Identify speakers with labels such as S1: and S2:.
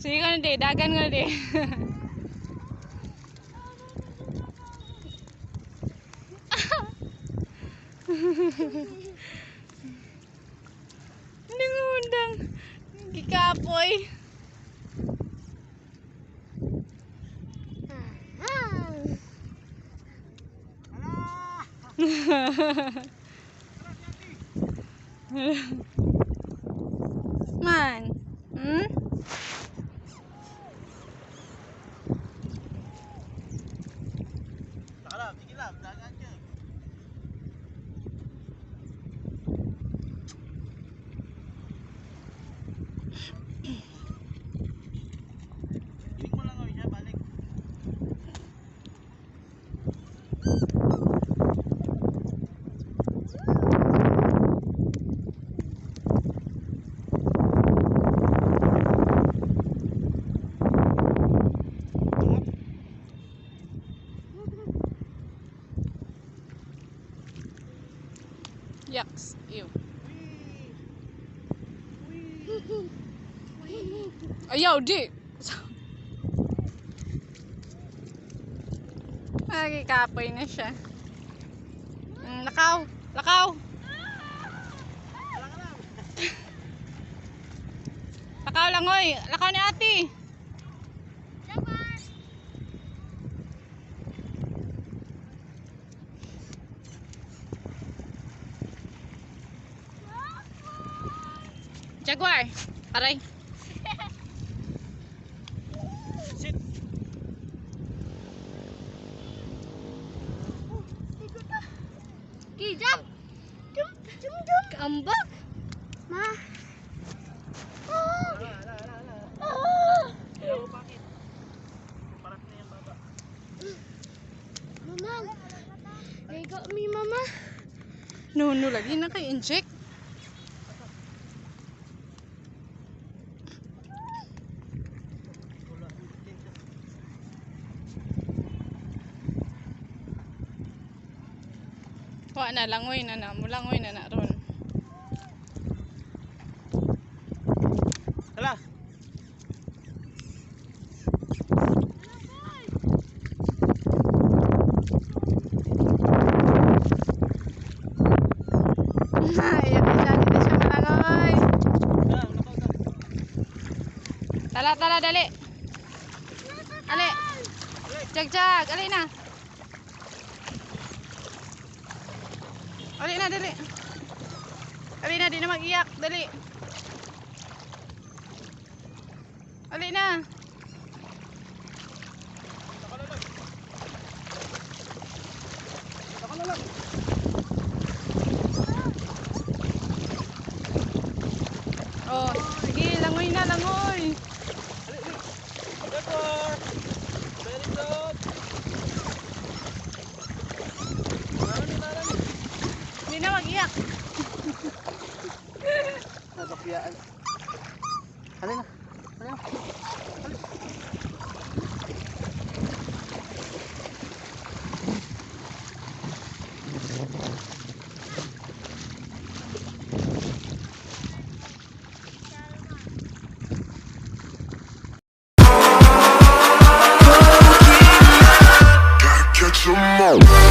S1: Sige ka na di, dagan nga di. Hindi ngundang. Kikapoy. Man. Hmm?
S2: Nakalap, sige lang, dagat ka. Hiling mo lang gawin siya, balik.
S1: Yucks. Ew. Ayaw, di. Nagkikapoy na siya. Lakaw. Lakaw. Lakaw lang, oy. Lakaw ni ate. Jaguar. Aray.
S2: Sit.
S3: Okay, jump. Jump, jump, jump. Kaambak. Ma. Oh. Oh.
S2: Kaya mo bakit? Parat na yung baba.
S3: Mama. Lego mi mama.
S1: No, lagi na kay inject. Wa na langoy na na, mulangoy na na ron.
S2: Hala.
S1: Ayan na siya, hindi na siya malangoy.
S2: Hala, nakaw ka.
S1: Tala, tala, dali. Ali. Jag, jag, ali na. Ali na, dali. Ali na, di na mag-iyak, dali. Ali na.
S2: Nakalalag.
S1: Oh, sige, langoy na, langoy.
S2: Jaguar. Very good. Marami, marami.
S1: Hindi na mag-iyak.
S2: Nagapiyaan. Halina. Halina.
S4: Catch 'em all.